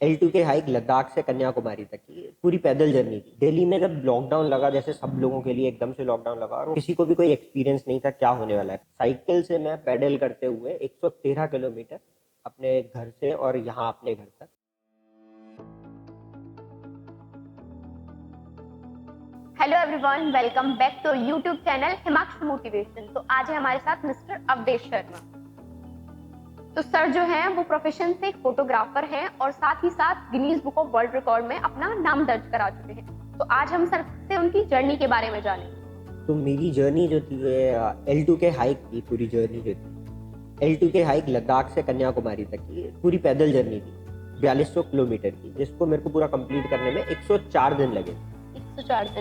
L2 के hike Ladakh से कन्याकुमारी तक की पूरी पैदल जर्नी थी। दिल्ली में जब लॉकडाउन लगा, जैसे सब लोगों के लिए एकदम से लॉकडाउन लगा और किसी को भी कोई एक्सपीरियंस नहीं था क्या होने वाला है। साइकिल से मैं पैडल करते हुए 113 किलोमीटर अपने घर से और यहाँ अपने घर तक। Hello everyone, welcome back to YouTube channel Himaksh motivation. तो आज है हमारे साथ मिस्टर अवधेश शर्मा। तो सर जो हैं वो प्रोफेशन से एक फोटोग्राफर हैं और साथ ही साथ Guinness book of world record में अपना नाम दर्ज करा चुके हैं। तो आज हम सर से उनकी जर्नी के बारे में जानेंगे। तो मेरी जर्नी जो थी L2 के हाइक की पूरी जर्नी जो थी, L2 के हाइक लद्दाख से कन्याकुमारी तक की पूरी पैदल जर्नी थी 4200 किलोमीटर की, जिसको मेरे को पूरा कंप्लीट करने में 104 दिन लगे।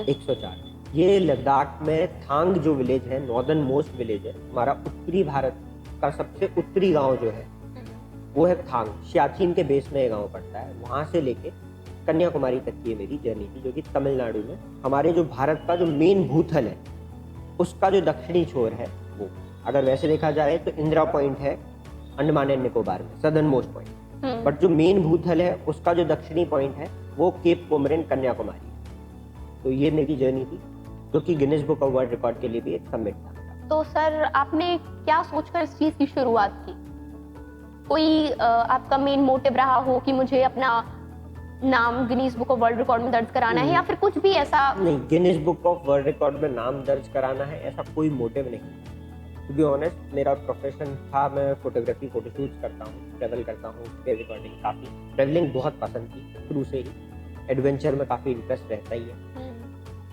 104। ये लद्दाख में थांग जो विलेज है, नॉर्दर्न मोस्ट विलेज है, हमारा उत्तरी भारत का सबसे उत्तरी गांव जो है वो है थांग। सियाचिन के बेस में ये गांव पड़ता है। वहां से लेके कन्याकुमारी तक की मेरी जर्नी थी, जो कि तमिलनाडु में हमारे जो भारत का जो मेन भूतल है उसका जो दक्षिणी छोर है वो, अगर वैसे देखा जाए तो इंदिरा पॉइंट है अंडमान एंड निकोबार में, सदर्न मोस्ट पॉइंट। बट जो मेन भूतल है उसका जो दक्षिणी पॉइंट है वो केप कोमोरिन कन्याकुमारी। तो ये मेरी जर्नी थी, जो कि Guinness book of world record के लिए भी एक सबमिट था। तो सर आपने क्या सोचकर इस चीज की शुरुआत की? कोई आपका मेन मोटिव रहा हो कि मुझे अपना नाम Guinness book of world record में दर्ज कराना है, या फिर कुछ भी ऐसा? नहीं, Guinness book of world record में नाम दर्ज कराना है ऐसा कोई मोटिव नहीं। टू बी ऑनेस्ट, मेरा प्रोफेशन था, मैं फोटोग्राफी फोटोशूट्स करता हूँ, ट्रेवल करता हूँ, उसके रिकॉर्डिंग काफ़ी ट्रेवलिंग बहुत पसंद थी शुरू से ही। एडवेंचर में काफ़ी इंटरेस्ट रहता ही है।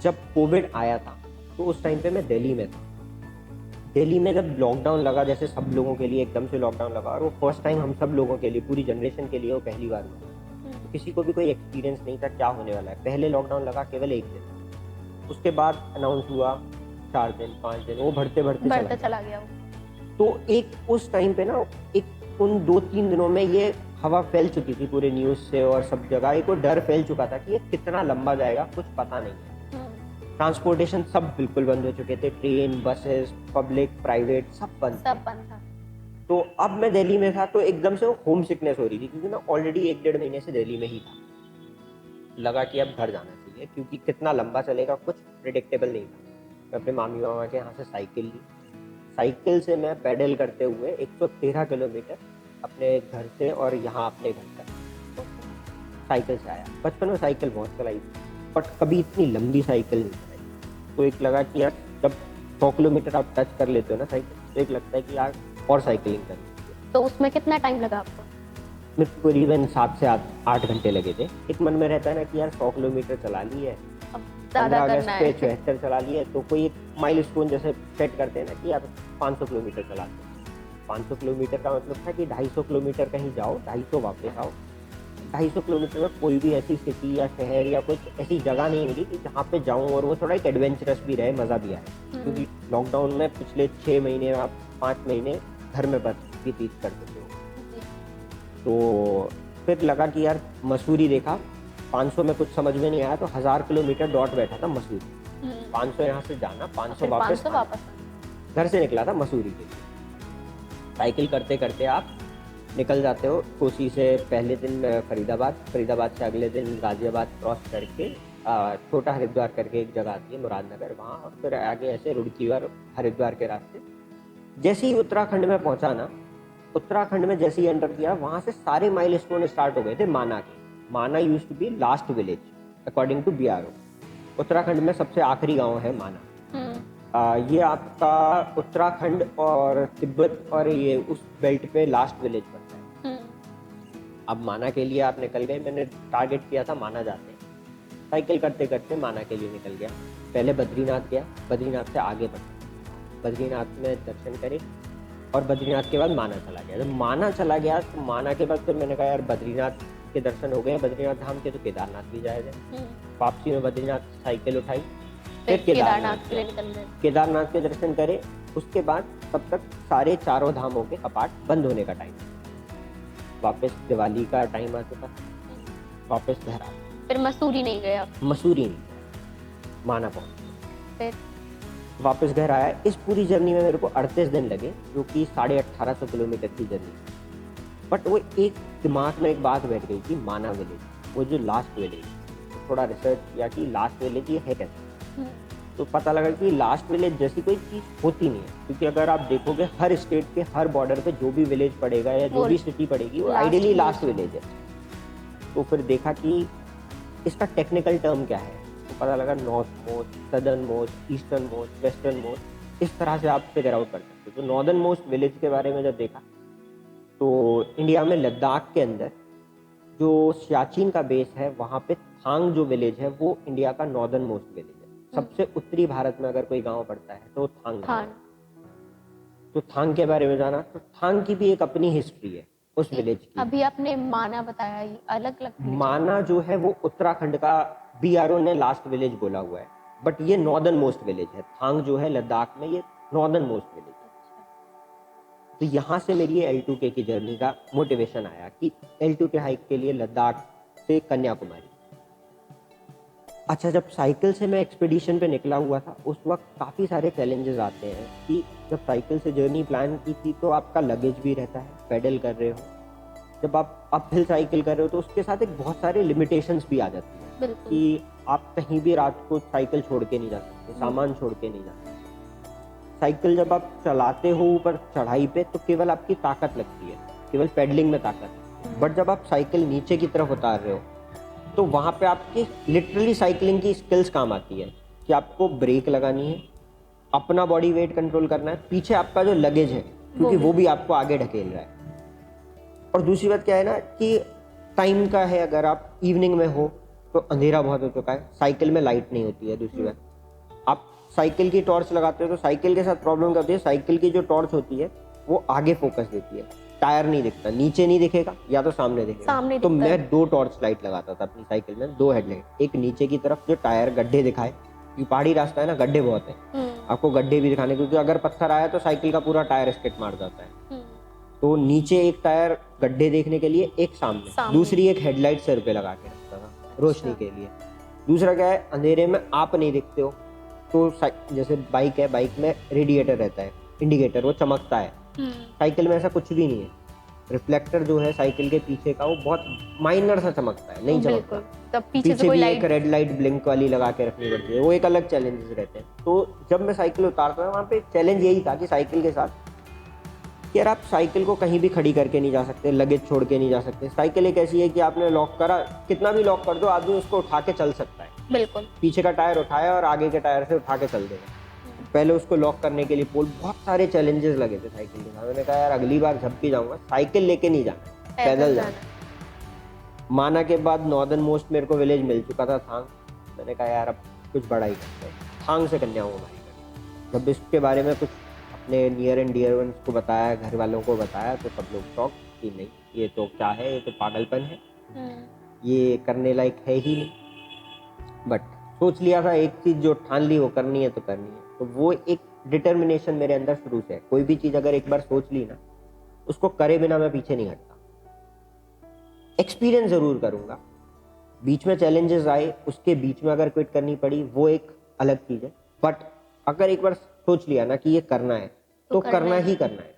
जब कोविड आया था तो उस टाइम पे मैं दिल्ली में था। दिल्ली में जब लॉकडाउन लगा, जैसे सब लोगों के लिए एकदम से लॉकडाउन लगा, और वो फर्स्ट टाइम हम सब लोगों के लिए, पूरी जनरेशन के लिए वो पहली बार हुआ। तो किसी को भी कोई एक्सपीरियंस नहीं था क्या होने वाला है। पहले लॉकडाउन लगा केवल 1 दिन, उसके बाद अनाउंस हुआ 4 दिन 5 दिन, वो बढ़ते बढ़ते चला गया। तो एक उस टाइम पे ना, एक उन 2-3 दिनों में ये हवा फैल चुकी थी पूरे न्यूज़ से और सब जगह, एक वो डर फैल चुका था कि ये कितना लंबा जाएगा कुछ पता नहीं है। ट्रांसपोर्टेशन सब बिल्कुल बंद हो चुके थे, ट्रेन, बसेस, पब्लिक, प्राइवेट सब बंद था। तो अब मैं दिल्ली में था तो एकदम से वो होम सिकनेस हो रही थी, क्योंकि मैं ऑलरेडी 1-1.5 महीने से दिल्ली में ही था। लगा कि अब घर जाना चाहिए, क्योंकि कितना लंबा चलेगा कुछ प्रिडिक्टेबल नहीं था। मैं अपने मामी मामा के यहाँ से साइकिल ली। साइकिल से मैं पैडल करते हुए 113 किलोमीटर अपने घर से और यहाँ अपने घर तक साइकिल से आया। बचपन में साइकिल बहुत चलाई थी, बट कभी इतनी लंबी साइकिल नहीं चलाई। तो एक लगा कि यार जब 100 किलोमीटर आप टच कर लेते हो ना साइकिल, तो एक लगता है कि यार और साइकिलिंग करनी चाहिए। तो उसमें कितना टाइम लगा आपको? मेरे को करीबन 7 से 8 घंटे लगे थे। एक मन में रहता है ना कि यार 100 किलोमीटर चला ली है, 15 अगस्त पे 74 चला ली है, तो कोई एक माइलस्टोन जैसे सेट करते हैं ना कि यार 500 किलोमीटर चलाते हैं। 500 किलोमीटर का मतलब था कि 250 किलोमीटर कहीं जाओ, 250 वापस आओ। 250 किलोमीटर में कोई भी ऐसी सिटी या शहर या कुछ ऐसी जगह नहीं मिली कि जहाँ पे जाऊँ और वो थोड़ा एक एडवेंचरस भी रहे, मज़ा भी आए। क्योंकि लॉकडाउन में पिछले 6 महीने आप 5 महीने घर में बस व्यतीत कर देते हो। तो फिर लगा कि यार मसूरी देखा, 500 में कुछ समझ में नहीं आया तो 1000 किलोमीटर डॉट बैठा था मसूरी। 500 यहाँ से जाना, 500 वापस। घर से निकला था मसूरी के लिए। साइकिल करते करते आप निकल जाते हो। कोसी से पहले दिन फरीदाबाद से अगले दिन गाजियाबाद क्रॉस करके छोटा हरिद्वार करके एक जगह आती है मुरादनगर, वहाँ, और फिर आगे ऐसे रुड़की और हरिद्वार के रास्ते। जैसे ही उत्तराखंड में पहुंचा ना, उत्तराखंड में जैसे ही एंटर किया, वहाँ से सारे माइलस्टोन स्टार्ट हो गए थे माना के। Mana used to be last village according to BRO। Uttarakhand में सबसे आखिरी गाँव है माना। ये आपका उत्तराखंड और तिब्बत और ये उस बेल्ट पे लास्ट विलेज पड़ता है। अब माना के लिए आप निकल गए। मैंने टारगेट किया था माना जाते, साइकिल करते करते माना के लिए निकल गया। पहले बद्रीनाथ गया, बद्रीनाथ से आगे बढ़ा, बद्रीनाथ में दर्शन करे और बद्रीनाथ के बाद माना चला गया। जब माना चला गया तो माना के बाद फिर मैंने कहा यार बद्रीनाथ के दर्शन हो गए, बद्रीनाथ धाम के, तो केदारनाथ भी जाया जाए। वापसी में बद्रीनाथ साइकिल उठाई, फिर केदारनाथ के लिए निकल गए। केदारनाथ के दर्शन करे। उसके बाद तब तक सारे चारों धामों के कपाट बंद होने का टाइम, वापस दिवाली का टाइम आ चुका, वापस घर आ। फिर मसूरी नहीं गया? मसूरी नहीं, माना पहुंच, वापस घर आया। इस पूरी जर्नी में मेरे को 38 दिन लगे, जो कि 1850 किलोमीटर की जर्नी। बट वो एक दिमाग में एक बात बैठ गई कि माना विलेज, वो जो लास्ट विलेज, तो थोड़ा रिसर्च किया कि लास्ट विलेज ये है कैसे। तो पता लगा कि लास्ट विलेज जैसी कोई चीज़ होती नहीं है, क्योंकि अगर आप देखोगे हर स्टेट के हर बॉर्डर पे जो भी विलेज पड़ेगा या जो भी सिटी पड़ेगी वो आइडियली लास्ट विलेज है। तो फिर देखा कि इसका टेक्निकल टर्म क्या है, तो पता लगा north most, southern most, eastern most, western most, इस तरह से आप फिगर आउट कर सकते हो। तो नॉर्दर्न मोस्ट विलेज के बारे में जब देखा तो इंडिया में लद्दाख के अंदर जो सियाचिन का बेस है वहाँ पे थांग जो विलेज है वो इंडिया का नॉर्दर्न मोस्ट विलेज है। सबसे उत्तरी भारत में अगर कोई गांव पड़ता है तो थांग। तो थांग के बारे में जाना, तो थांग की भी एक अपनी हिस्ट्री है उस विलेज की। अभी आपने माना बताया, ये अलग अलग माना जो है वो उत्तराखंड का बीआरओ ने लास्ट विलेज बोला हुआ है, बट ये नॉर्दर्न मोस्ट विलेज है। थांग जो है लद्दाख में ये नॉर्दर्न मोस्ट विलेज है। तो यहाँ से मेरी ये L2K की जर्नी का मोटिवेशन आया कि L2K हाइक के लिए लद्दाख से कन्याकुमारी। अच्छा, जब साइकिल से मैं एक्सपीडिशन पे निकला हुआ था उस वक्त काफ़ी सारे चैलेंजेस आते हैं कि जब साइकिल से जर्नी प्लान की थी तो आपका लगेज भी रहता है, पैडल कर रहे हो, जब आप अपहिल साइकिल कर रहे हो तो उसके साथ एक बहुत सारे लिमिटेशंस भी आ जाती हैं कि आप कहीं भी रात को साइकिल छोड़ के नहीं जा सकते, सामान छोड़ के नहीं जा सकते। साइकिल जब आप चलाते हो ऊपर चढ़ाई पे तो केवल आपकी ताकत लगती है, केवल पेडलिंग में ताकत है। बट जब आप साइकिल नीचे की तरफ उतार रहे हो तो वहाँ पे आपकी लिटरली साइकिलिंग की स्किल्स काम आती है कि आपको ब्रेक लगानी है, अपना बॉडी वेट कंट्रोल करना है, पीछे आपका जो लगेज है क्योंकि वो भी आपको आगे ढकेल रहा है। और दूसरी बात क्या है ना कि टाइम का है, अगर आप इवनिंग में हो तो अंधेरा बहुत हो चुका है, साइकिल में लाइट नहीं होती है। दूसरी बात, आप साइकिल की टॉर्च लगाते हो तो साइकिल के साथ प्रॉब्लम क्या होती है, साइकिल की जो टॉर्च होती है वो आगे फोकस देती है, टायर नहीं दिखता, नीचे नहीं दिखेगा या तो सामने दिखेगा। तो मैं 2 टॉर्च लाइट लगाता था अपनी साइकिल में, 2 हेडलाइट, एक नीचे की तरफ जो टायर गड्ढे दिखाए, क्योंकि पहाड़ी रास्ता है ना, गड्ढे बहुत है, आपको गड्ढे भी दिखाने, क्योंकि अगर पत्थर आया तो साइकिल का पूरा टायर स्किड मार जाता है। तो नीचे एक टायर गड्ढे देखने के लिए, एक सामने। दूसरी एक हेडलाइट सर पे लगा के रखता था रोशनी के लिए। दूसरा क्या है, अंधेरे में आप नहीं दिखते हो तो जैसे बाइक है, बाइक में रेडिएटर रहता है, इंडिकेटर, वो चमकता है। साइकिल में ऐसा कुछ भी नहीं है, रिफ्लेक्टर जो है साइकिल के पीछे का वो बहुत माइनर सा चमकता है, नहीं चमकता। तब पीछे भी एक रेड लाइट ब्लिंक वाली लगा के रखनी पड़ती है, वो एक अलग चैलेंजेस रहते हैं। तो जब मैं साइकिल उतारता था वहाँ पे चैलेंज यही था कि साइकिल के साथ कि यार आप साइकिल को कहीं भी खड़ी करके नहीं जा सकते, लगेज छोड़ के नहीं जा सकते। साइकिल एक ऐसी है कि आपने लॉक करा, कितना भी लॉक कर दो आदमी उसको उठा के चल सकता है। बिल्कुल, पीछे का टायर उठाया और आगे के टायर से उठा के चल देगा। पहले उसको लॉक करने के लिए पोल, बहुत सारे चैलेंजेस लगे थे साइकिल के साथ। मैंने कहा यार अगली बार जब भी जाऊंगा साइकिल लेके नहीं जाना, पैदल जाना। माना के बाद नॉर्दर्न मोस्ट मेरे को विलेज मिल चुका था थांग। मैंने कहा यार अब कुछ बड़ा ही करते हैं, थांग से कन्याकुमारी। जब इसके बारे में कुछ अपने नियर एंड डियर वंस को बताया, घर वालों को बताया, तो सब लोग शॉक कि नहीं ये तो क्या है, ये तो पागलपन है, ये करने लायक है ही नहीं। बट सोच लिया था, एक चीज जो ठान ली वो करनी है तो करनी है। तो वो एक डिटर्मिनेशन मेरे अंदर शुरू से है। कोई भी चीज अगर एक बार सोच ली ना, उसको करे बिना मैं पीछे नहीं हटता। एक्सपीरियंस जरूर करूंगा, बीच में चैलेंजेस आए, उसके बीच में अगर क्विट करनी पड़ी वो एक अलग चीज है। बट अगर एक बार सोच लिया ना कि ये करना है तो करना ही करना है।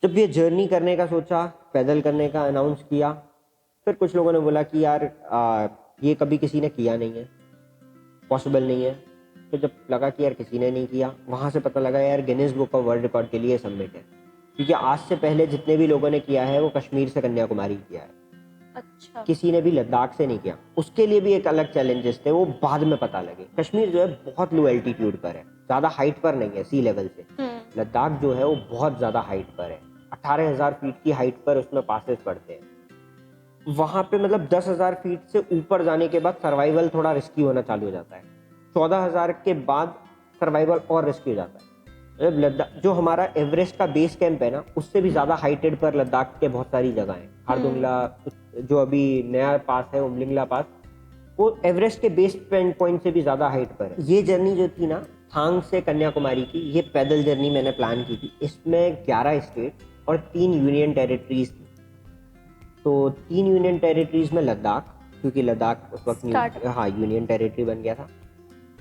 जब ये जर्नी करने का सोचा, पैदल करने का अनाउंस किया, फिर कुछ लोगों ने बोला कि यार ये कभी किसी ने किया नहीं है, पॉसिबल नहीं है। तो जब लगा कि यार किसी ने नहीं किया, वहां से पता लगा यार Guinness book of world record के लिए सबमिट है, क्योंकि आज से पहले जितने भी लोगों ने किया है वो कश्मीर से कन्याकुमारी किया है। अच्छा। किसी ने भी लद्दाख से नहीं किया। उसके लिए भी एक अलग चैलेंजेस थे, वो बाद में पता लगे। कश्मीर जो है बहुत लो एल्टीट्यूड पर है, ज्यादा हाइट पर नहीं है सी लेवल से। लद्दाख जो है वो बहुत ज्यादा हाइट पर है, 18,000 फीट की हाइट पर उसमें पासेस पड़ते हैं। वहां पे मतलब 10,000 फीट से ऊपर जाने के बाद सर्वाइवल थोड़ा रिस्की होना चालू हो जाता है। 14,000 के बाद सर्वाइवल और रिस्की हो जाता है। मतलब लद्दाख जो हमारा एवरेस्ट का बेस कैंप है ना, उससे भी ज्यादा हाइटेड पर लद्दाख के बहुत सारी जगह हैं। हारदुंगला जो अभी नया पास है, उमलिंगला पास, वो एवरेस्ट के बेस पॉइंट से भी ज्यादा हाइट पर है। ये जर्नी जो थी ना थांग से कन्याकुमारी की, ये पैदल जर्नी मैंने प्लान की थी। इसमें 11 स्टेट और 3 यूनियन टेरिटरीज थी। तो 3 यूनियन टेरिटरीज में लद्दाख, क्योंकि लद्दाख उस वक्त यूनियन टेरिटरी बन गया था।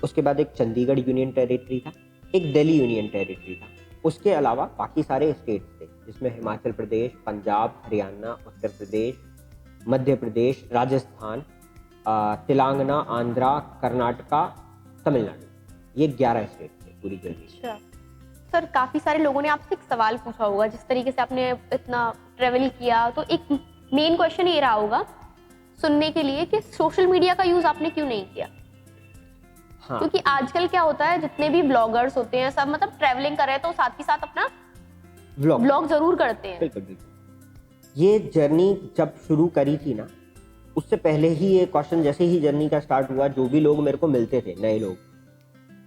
उसके बाद एक चंडीगढ़ यूनियन टेरिटरी था, एक दिल्ली यूनियन टेरिटरी था, उसके अलावा बाकी सारे स्टेट्स थे, जिसमें हिमाचल प्रदेश, पंजाब, हरियाणा, उत्तर प्रदेश, मध्य प्रदेश, राजस्थान, तेलंगाना, आंध्रा, कर्नाटका, तमिलनाडु, ये 11 स्टेट थे पूरी जर्नी। अच्छा सर, काफी सारे लोगों ने आपसे एक सवाल पूछा होगा, जिस तरीके से आपने इतना ट्रेवल किया, तो एक मेन क्वेश्चन ये रहा होगा सुनने के लिए कि सोशल मीडिया का यूज आपने क्यों नहीं किया। हाँ, क्योंकि आजकल क्या होता है, जितने भी ब्लॉगर्स होते हैं सब मतलब ट्रेवलिंग कर रहे हैं तो साथ ही साथ अपना ब्लॉग जरूर करते हैं। बिल्कुल बिल्कुल। ये जर्नी जब शुरू करी थी ना, उससे पहले ही ये क्वेश्चन, जैसे ही जर्नी का स्टार्ट हुआ, जो भी लोग मेरे को मिलते थे नए लोग,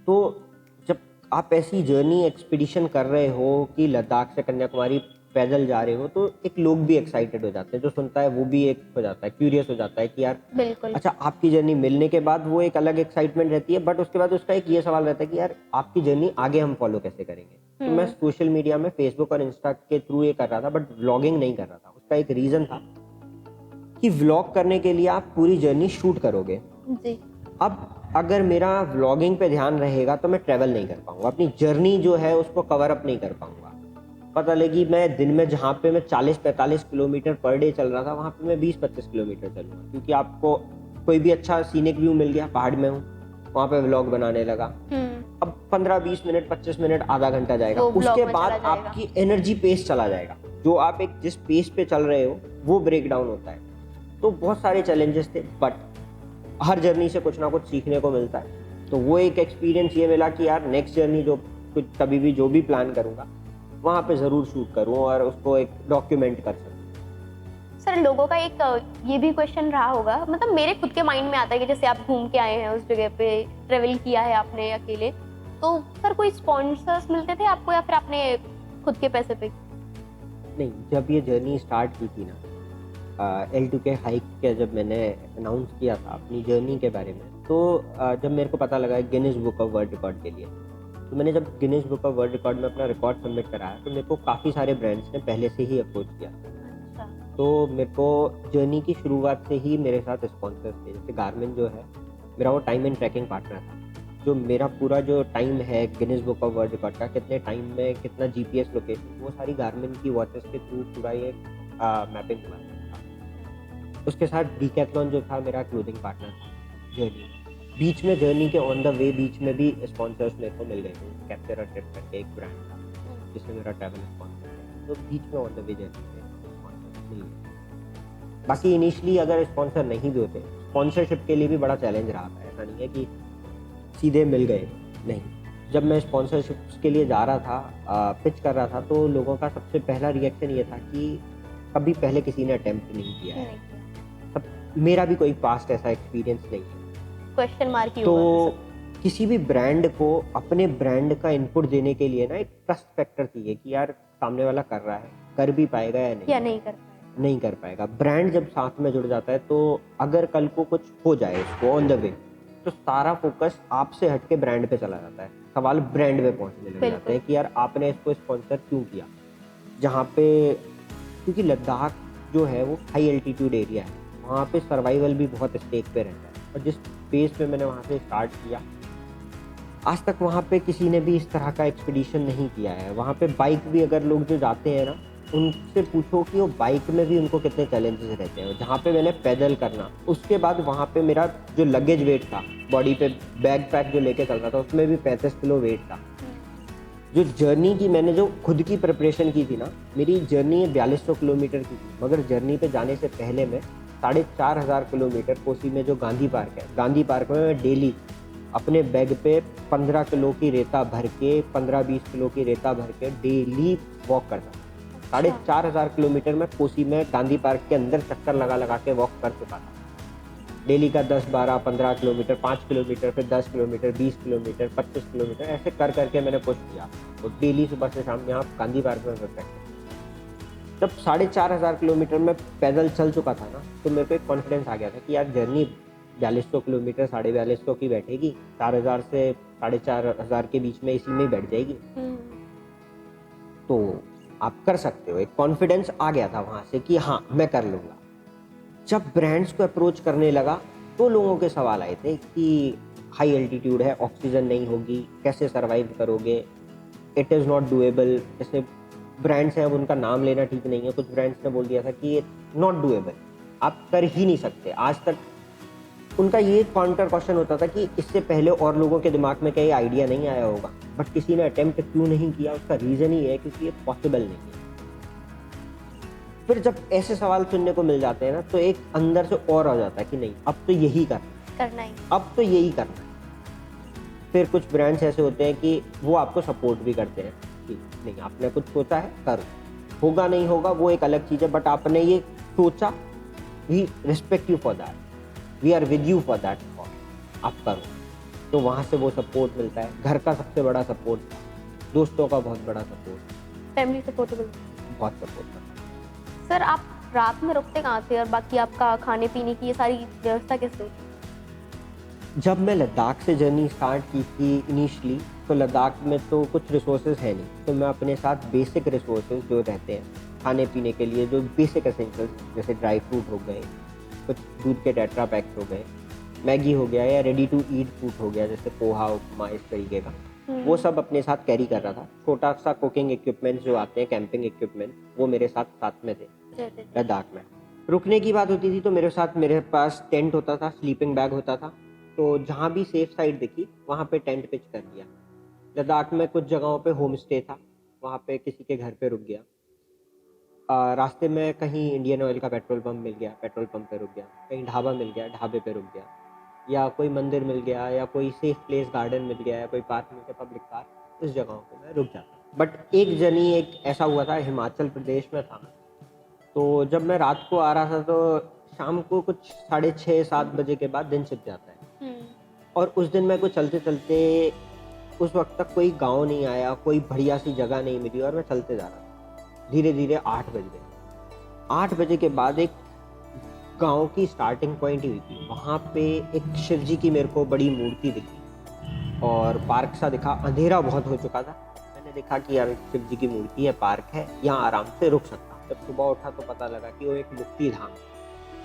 तो जब आप ऐसी जर्नी एक्सपीडिशन कर रहे हो कि लद्दाख से कन्याकुमारी पैदल जा रहे हो, तो एक लोग भी एक्साइटेड हो जाते हैं, जो सुनता है वो भी एक हो जाता है, क्यूरियस हो जाता है कि यार बिल्कुल। अच्छा, आपकी जर्नी मिलने के बाद वो एक अलग एक्साइटमेंट रहती है, बट उसके बाद उसका एक ये सवाल रहता है कि यार आपकी जर्नी आगे हम फॉलो कैसे करेंगे। तो मैं सोशल मीडिया में फेसबुक और इंस्टा के थ्रू ये कर रहा था, बट व्लॉगिंग नहीं कर रहा था। उसका एक रीजन था कि व्लॉग करने के लिए आप पूरी जर्नी शूट करोगे जी। अब अगर मेरा व्लॉगिंग पे ध्यान रहेगा तो मैं ट्रैवल नहीं कर पाऊंगा, अपनी जर्नी जो है उसको कवर अप नहीं कर पाऊंगा। पता लगी मैं दिन में जहाँ पे मैं 40-45 किलोमीटर पर डे चल रहा था, वहाँ पे मैं 20-25 किलोमीटर चलूंगा, क्योंकि आपको कोई भी अच्छा सीनिक व्यू मिल गया, पहाड़ में हूँ, वहाँ पे व्लॉग बनाने लगा। अब 15-20 मिनट, 25 मिनट, आधा घंटा जाएगा, उसके बाद आपकी एनर्जी पेस चला जाएगा, जो आप एक जिस पेस पे चल रहे हो वो ब्रेक डाउन होता है। तो बहुत सारे चैलेंजेस थे, बट हर जर्नी से कुछ ना कुछ सीखने को मिलता है। तो वो एक एक्सपीरियंस ये मिला कि यार नेक्स्ट जर्नी जो कुछ कभी भी जो भी प्लान करूंगा वहाँ पे ज़रूर शूट करूँ और उसको एक डॉक्यूमेंट कर सकूँ। सर, लोगों का एक ये भी क्वेश्चन रहा होगा, मतलब मेरे खुद के माइंड में आता है कि जैसे आप घूम के आए हैं उस जगह पे, ट्रेवल किया है आपने अकेले, तो सर कोई स्पॉन्सर्स मिलते थे आपको या फिर आपने खुद के पैसे पे? नहीं, जब ये जर्नी स्टार्ट की थी ना, L2K हाइक के जब मैंने अनाउंस किया था अपनी जर्नी के बारे में, तो जब मेरे को पता लगा Guinness book of world record के लिए, तो मैंने जब Guinness book of world record में अपना रिकॉर्ड सबमिट कराया, तो मेरे को काफ़ी सारे ब्रांड्स ने पहले से ही अप्रोच किया। अच्छा। तो मेरे को जर्नी की शुरुआत से ही मेरे साथ स्पॉन्सर्स थे। जैसे गारमिन जो है मेरा वो टाइम एंड ट्रैकिंग पार्टनर था, जो मेरा पूरा जो टाइम है Guinness book of world record का, कितने टाइम में कितना GPS लोकेशन, वो सारी गारमिन की वॉचेस के थ्रू पूरा ये मैपिंग हुआ था। उसके साथ डीकैथलॉन जो था मेरा क्लोथिंग पार्टनर था जर्नी। बीच में जर्नी के ऑन द वे बीच में भी स्पॉन्सर्स मेरे को मिल गए थे। कैप्चर अ ट्रिप करके एक ब्रांड था जिसने मेरा ट्रैवल स्पॉन्सर किया, तो बीच में ऑन द वे जर्नी पे स्पॉन्सर्स मिल गए। बाकी इनिशियली अगर स्पॉन्सर नहीं भी होते, स्पॉन्सरशिप के लिए भी बड़ा चैलेंज रहा था। ऐसा नहीं है कि सीधे मिल गए, नहीं। जब मैं स्पॉन्सरशिप के लिए जा रहा था, पिच कर रहा था, तो लोगों का सबसे पहला रिएक्शन ये था कि कभी पहले किसी ने अटेम्प्ट नहीं किया है। तब मेरा भी कोई पास्ट ऐसा एक्सपीरियंस नहीं है, क्वेश्चन मार्क ही तो होगा। किसी भी ब्रांड को अपने ब्रांड का इनपुट देने के लिए ना एक ट्रस्ट फैक्टर चाहिए कि यार सामने वाला कर रहा है, कर भी पाएगा या नहीं कर पाएगा। नहीं कर पाएगा। ब्रांड जब साथ में जुड़ जाता है, तो अगर कल को कुछ हो जाए उसको ऑन द वे, तो सारा फोकस आपसे हट के ब्रांड पे चला जाता है, सवाल ब्रांड पे पहुंचने लग जाते हैं कि यार आपने इसको स्पॉन्सर क्यों किया। जहाँ पे क्योंकि लद्दाख जो है वो हाई एल्टीट्यूड एरिया है, वहाँ पे सर्वाइवल भी बहुत स्टेक पे रहता है, और जिस बेस पे मैंने वहाँ से स्टार्ट किया, आज तक वहाँ पे किसी ने भी इस तरह का एक्सपीडिशन नहीं किया है। वहाँ पे बाइक भी अगर लोग जो जाते हैं ना, उनसे पूछो कि वो बाइक में भी उनको कितने चैलेंजेस रहते हैं। जहाँ पे मैंने पैदल करना, उसके बाद वहाँ पे मेरा जो लगेज वेट था, बॉडी पे बैग पैक जो लेके चलता था, उसमें भी 35 किलो वेट था। जो जर्नी की मैंने जो खुद की प्रिपरेशन की थी ना, मेरी जर्नी 4200 किलोमीटर की थी, मगर जर्नी पे जाने से पहले मैं 4500 किलोमीटर कोसी में जो गांधी पार्क है, गांधी पार्क में मैं डेली अपने बैग पे 15 किलो की रेता भर के, 15-20 किलो की रेता भर के डेली वॉक करता था। 4500 किलोमीटर में कोसी में गांधी पार्क के अंदर चक्कर लगा लगा के वॉक कर चुका था। डेली का 10, 12, 15 किलोमीटर, 5 किलोमीटर, फिर 10 किलोमीटर, 20 किलोमीटर, 25 किलोमीटर, ऐसे कर करके मैंने पुश किया। तो डेली सुबह से शाम यहाँ गांधी पार्क में प्रैक्टिस। जब 4500 किलोमीटर में पैदल चल चुका था ना, तो मेरे को एक कॉन्फिडेंस आ गया था कि यार जर्नी 4200 किलोमीटर 4250 की बैठेगी, 4000 से 4500 के बीच में इसी में ही बैठ जाएगी। तो आप कर सकते हो। एक कॉन्फिडेंस आ गया था वहाँ से कि हाँ मैं कर लूँगा। जब ब्रांड्स को अप्रोच करने लगा, तो लोगों के सवाल आए थे कि हाई एल्टीट्यूड है, ऑक्सीजन नहीं होगी, कैसे सर्वाइव करोगे। It is not doable. जैसे ब्रांड्स हैं, अब उनका नाम लेना ठीक नहीं है, कुछ ब्रांड्स ने बोल दिया था कि ये नॉट डूएबल, आप कर ही नहीं सकते। आज तक उनका ये काउंटर क्वेश्चन होता था कि इससे पहले और लोगों के दिमाग में क्या ये आइडिया नहीं आया होगा, बट किसी ने अटेम्प्ट क्यों नहीं किया, उसका रीज़न ही है क्योंकि ये पॉसिबल नहीं है। फिर जब ऐसे सवाल सुनने को मिल जाते हैं ना, तो एक अंदर से और आ जाता है कि नहीं, अब तो यही करना है, अब तो यही करना है। फिर कुछ ब्रांड्स ऐसे होते हैं कि वो आपको सपोर्ट भी करते हैं कि नहीं, आपने कुछ सोचा है, करो, होगा नहीं होगा वो एक अलग चीज़ है, बट आपने ये सोचा, we respect you for that, we are with you for that, आप करो। तो वहाँ से वो सपोर्ट मिलता है। घर का सबसे बड़ा सपोर्ट, दोस्तों का बहुत बड़ा सपोर्ट, फैमिली सपोर्ट बहुत सपोर्ट करता है। सर आप रात में रुकते कहाँ थे और बाकी आपका खाने पीने की ये सारी व्यवस्था कैसे होती? जब मैं लद्दाख से जर्नी स्टार्ट की थी इनिशियली, तो लद्दाख में तो कुछ रिसोर्सेज है नहीं, तो मैं अपने साथ बेसिक रिसोर्सेज जो रहते हैं खाने पीने के लिए, जो बेसिक एसेंशियल्स जैसे ड्राई फ्रूट हो गए, कुछ दूध के टेट्रा पैक्स हो गए, मैगी हो गया या रेडी टू ईट फूड हो गया जैसे पोहा, उपमा, इस तरीके का, वो सब अपने साथ कैरी कर रहा था। छोटा सा कुकिंग इक्विपमेंट्स जो आते हैं, कैंपिंग इक्विपमेंट, वो मेरे साथ में थे लद्दाख में। रुकने की बात होती थी तो मेरे पास टेंट होता था, स्लीपिंग बैग होता था, तो जहाँ भी सेफ साइड दिखी वहाँ पे टेंट पिच कर दिया। लद्दाख में कुछ जगहों पे होम स्टे था, वहाँ पे किसी के घर पे रुक गया। रास्ते में कहीं इंडियन ऑयल का पेट्रोल पंप मिल गया, पेट्रोल पंप पे रुक गया, कहीं ढाबा मिल गया, ढाबे पे रुक गया, या कोई मंदिर मिल गया, या कोई सेफ प्लेस गार्डन मिल गया, या कोई पार्क मिल गया, पब्लिक पार्क, उस जगहों पे मैं रुक जाता। बट एक जर्नी एक ऐसा हुआ था, हिमाचल प्रदेश में था, तो जब मैं रात को आ रहा था तो शाम को कुछ 6:30-7 बजे के बाद दिन छिप जाता है। और उस दिन मेरे को चलते चलते उस वक्त तक कोई गांव नहीं आया, कोई बढ़िया सी जगह नहीं मिली, और मैं चलते जा रहा था। धीरे धीरे 8 बज गए। 8 बजे के बाद एक गांव की स्टार्टिंग पॉइंट ही हुई थी, वहाँ पे एक शिव जी की मेरे को बड़ी मूर्ति दिखी और पार्क सा दिखा। अंधेरा बहुत हो चुका था, मैंने देखा कि यार शिव जी की मूर्ति है, पार्क है, यहाँ आराम से रुक सकता हूँ। जब सुबह उठा तो पता लगा कि वो एक मुक्ति धाम,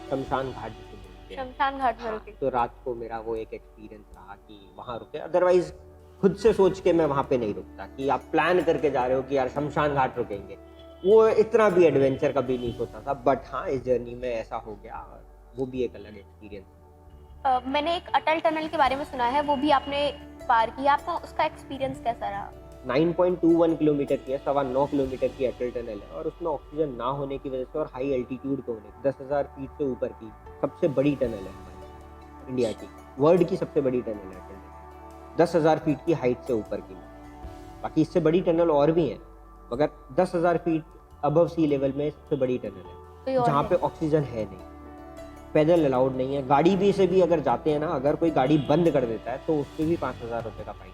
शमशान घाट जिसे बोलते हैं, शमशान घाट में रुके। तो रात को मेरा वो एक एक्सपीरियंस रहा कि वहाँ रुके। अदरवाइज खुद से सोच के मैं वहाँ पे नहीं रुकता कि आप प्लान करके जा रहे हो कि यार शमशान घाट रुकेंगे, वो इतना भी एडवेंचर कभी नहीं सोचा था। बट हाँ, इस जर्नी में ऐसा हो गया और वो भी एक अलग एक्सपीरियंस। मैंने एक अटल टनल के बारे में सुना है, वो भी आपने पार किया, आपका उसका एक्सपीरियंस कैसा रहा? 9.21 किलोमीटर की है, 9.25 किलोमीटर की अटल टनल है, और उसमें ऑक्सीजन ना होने की वजह से और हाई एल्टीट्यूड पे होने, 10,000 फीट से ऊपर की सबसे बड़ी टनल है हमारी इंडिया की, वर्ल्ड की सबसे बड़ी टनल है अटल टनल, 10,000 फीट की हाइट से ऊपर की। बाकी इससे बड़ी टनल और भी है, मगर 10,000 फीट अबव सी लेवल में सबसे बड़ी टनल है, जहाँ पे ऑक्सीजन है नहीं, पैदल अलाउड नहीं है। गाड़ी भी से भी अगर जाते हैं ना, अगर कोई गाड़ी बंद कर देता है तो उससे भी 5,000 रुपये का फाइन।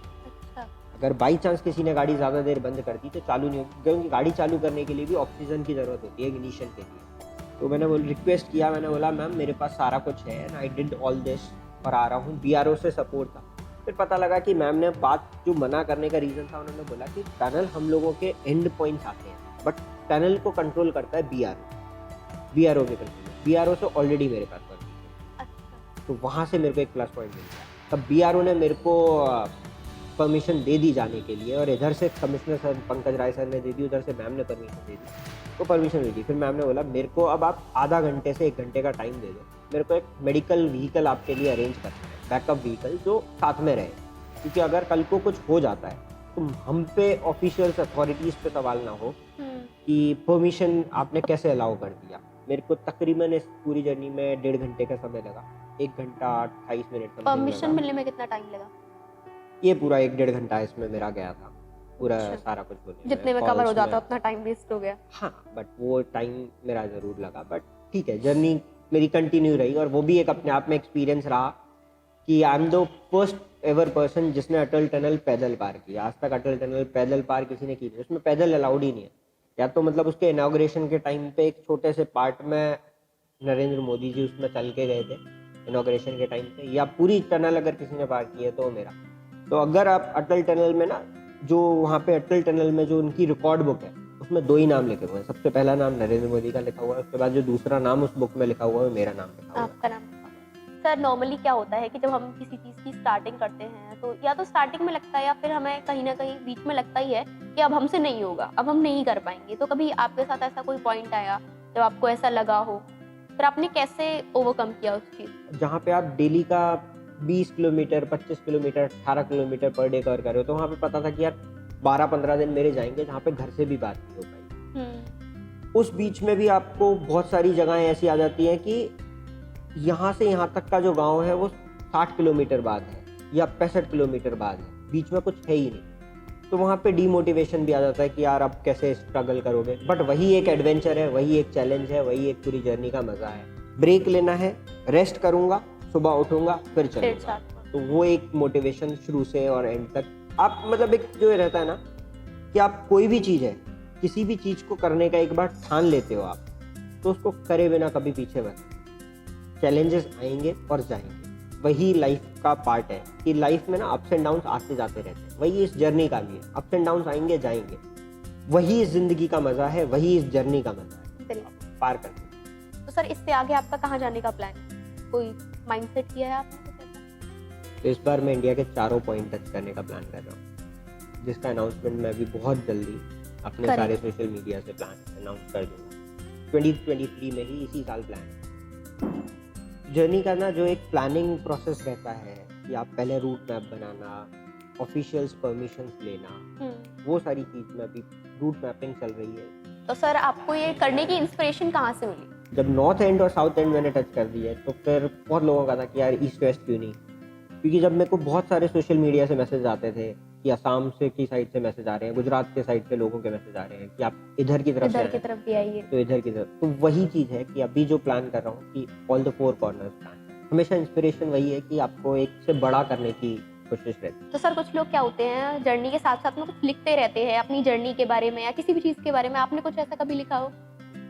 अगर बाई चांस किसी ने गाड़ी ज़्यादा देर बंद कर दी तो चालू नहीं होगी, क्योंकि गाड़ी चालू करने के लिए भी ऑक्सीजन की ज़रूरत होती है इग्निशन के लिए। तो मैंने रिक्वेस्ट किया, मैंने बोला मैम मेरे पास सारा कुछ है and I did all this, और आ रहा हूँ। BRO से सपोर्ट था। फिर पता लगा कि मैम ने बात जो मना करने का रीज़न था, उन्होंने बोला कि टनल हम लोगों के एंड पॉइंट्स आते हैं, बट टनल को कंट्रोल करता है BRO के कंट्रोल, BRO से ऑलरेडी मेरे पास परमिशन, तो वहाँ से मेरे को एक प्लस पॉइंट मिल गया। तब BRO ने मेरे को परमिशन दे दी जाने के लिए, और इधर से commissioner sir Pankaj Rai sir ने दे दी, उधर से मैम ने परमिशन दे दी, तो परमिशन दे दी। फिर मैम ने बोला मेरे को अब आप आधा घंटे से 1 घंटे का टाइम दे दो, मेरे को एक मेडिकल व्हीकल आपके लिए अरेंज करना है, बैकअप व्हीकल जो साथ में रहे, क्योंकि अगर कल को कुछ हो जाता है तो हम पे ऑफिशियल्स अथॉरिटीज़ पे सवाल ना हो कि परमिशन आपने कैसे अलाउ कर दिया। मेरे को तकरीबन इस पूरी जर्नी में 1.5 घंटे का समय लगा, 1 घंटा 28 मिनट। परमिशन मिलने में कितना टाइम लगा? ये पूरा 1-1.5 घंटा इसमें मेरा गया था, पूरा सारा कुछ बोलने जितने में कवर हो जाता उतना टाइम वेस्ट हो गया। हाँ, बट वो टाइम मेरा ज़रूर लगा, बट ठीक है, जर्नी मेरी कंटिन्यू रही, और वो भी एक अपने आप में एक्सपीरियंस रहा कि I am the first ever person जिसने अटल टनल पैदल पार किया। आज तक अटल टनल पैदल पार किसी ने की नहीं, उसमें पैदल अलाउड ही नहीं है। या तो मतलब उसके इनॉग्रेशन के टाइम पे एक छोटे से पार्ट में नरेंद्र मोदी जी उसमें चल के गए थे इनॉग्रेशन के टाइम पे, या पूरी टनल अगर किसी ने पार की है तो मेरा। तो अगर आप अटल टनल में ना, जो वहाँ पे अटल टनल में जो उनकी रिकॉर्ड बुक है उसमें 2 ही नाम लिखे हुए हैं। सबसे पहला नाम नरेंद्र मोदी का लिखा हुआ है, उसके बाद जो दूसरा नाम उस बुक में लिखा हुआ है मेरा नाम लिखा हुआ है। आपका नाम? सर नॉर्मली क्या होता है कि जब हम किसी चीज़ की स्टार्टिंग करते हैं तो या तो स्टार्टिंग में लगता है या फिर हमें कहीं ना कहीं बीच में लगता ही है कि अब हमसे नहीं होगा, अब हम नहीं कर पाएंगे, तो कभी आपके साथ ऐसा कोई पॉइंट आया जब आपको ऐसा लगा हो, फिर आपने कैसे ओवरकम किया उस चीज? जहाँ पे आप डेली का 20 kilometre, 25 kilometre, 18 kilometre per day cover कर रहे हो, तो वहाँ पे पता था कि यार 12-15 दिन मेरे जाएंगे जहाँ पे घर से भी बात नहीं हो पाई। उस बीच में भी आपको बहुत सारी जगहें ऐसी आ जाती हैं कि यहाँ से यहाँ तक का जो गांव है वो 60 किलोमीटर बाद है या 65 किलोमीटर बाद है, बीच में कुछ है ही नहीं। तो वहाँ पे डीमोटिवेशन भी आ जाता है कि यार अब कैसे स्ट्रगल करोगे, बट वही एक एडवेंचर है, वही एक चैलेंज है, वही एक पूरी जर्नी का मजा है। ब्रेक लेना है, रेस्ट करूंगा, सुबह उठूंगा, फिर चलूंगा। तो वो एक मोटिवेशन शुरू से और एंड तक आप मतलब एक जो रहता है ना कि आप कोई भी चीज है, किसी भी चीज को करने का एक बार ठान लेते हो आप, तो उसको करे बिना कभी पीछे मत। चैलेंजेस आएंगे और जाएंगे, वही लाइफ का पार्ट है कि लाइफ में ना अप्स एंड डाउन्स आते जाते रहते हैं, वही इस जर्नी का भी है। अप्स एंड डाउन्स आएंगे जाएंगे, वही इस जिंदगी का मजा है, वही इस जर्नी का मजा है, पार करते हैं। तो सर इससे आगे आपका कहाँ जाने का प्लान है? कोई माइंडसेट किया है आपने? तो इस बार मैं इंडिया के 4 पॉइंट टच करने का प्लान कर रहा हूँ, जिसका अनाउंसमेंट मैं अभी बहुत जल्दी अपने सारे सोशल मीडिया से प्लान अनाउंस कर दूंगा। 2023 में ही, इसी साल प्लान है। जर्नी का ना जो एक प्लानिंग प्रोसेस रहता है कि आप पहले रूट मैप बनाना, ऑफिशियल्स परमिशंस लेना, वो सारी चीज में अभी रूट मैपिंग चल रही है। तो सर आपको ये करने की इंस्पिरेशन कहाँ से मिली? जब नॉर्थ एंड और साउथ एंड मैंने टच कर दिया तो फिर बहुत लोगों का था कि यार ईस्ट वेस्ट क्यों नहीं, क्योंकि जब मेरे को बहुत सारे सोशल मीडिया से मैसेज आते थे कि असम से की साइड से मैसेज आ रहे हैं, गुजरात के साइड से लोगों के मैसेज आ रहे हैं कि आप इधर की तरफ भी आइए, तो इधर की तरफ। तो वही चीज है कि अभी जो प्लान कर रहा हूँ कि ऑल द 4 कॉर्नर्स प्लान, हमेशा इंस्पिरेशन वही है कि आपको एक से बड़ा करने की कोशिश रहती है। तो सर कुछ लोग क्या होते हैं जर्नी के साथ साथ में कुछ लिखते रहते हैं अपनी जर्नी के बारे में या किसी भी चीज के बारे में, आपने कुछ ऐसा कभी लिखा हो?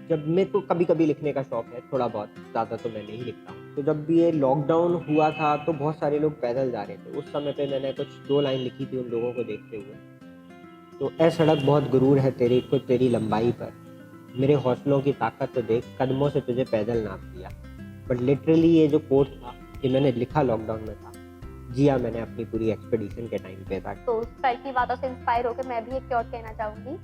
जब मेरे को कभी कभी लिखने का शौक है, थोड़ा बहुत, ज़्यादा तो मैं नहीं लिखता हूँ। तो जब भी ये लॉकडाउन हुआ था तो बहुत सारे लोग पैदल जा रहे थे, उस समय पे मैंने कुछ 2 लाइन लिखी थी उन लोगों को देखते हुए। तो ऐ सड़क बहुत गुरूर है तेरी को तेरी लंबाई पर, मेरे हौसलों की ताकत तो देख, कदमों से तुझे पैदल नाप दिया। बट लिटरली ये जो कोट था ये मैंने लिखा लॉकडाउन में था, जिया मैंने अपनी पूरी एक्सपेडिशन के टाइम पे था। तो सर की बातों से इंस्पायर होकर मैं भी एक और कहना चाहूंगी,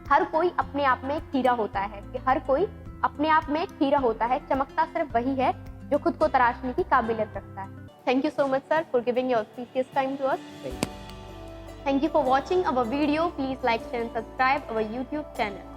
हर कोई अपने आप में एक हीरा होता है, कि हर कोई अपने आप में एक हीरा होता है, चमकता सिर्फ वही है जो खुद को तराशने की काबिलियत रखता है। Thank you so much sir for giving your precious time to us. Thank you for watching our video. Please like, share and subscribe our YouTube channel.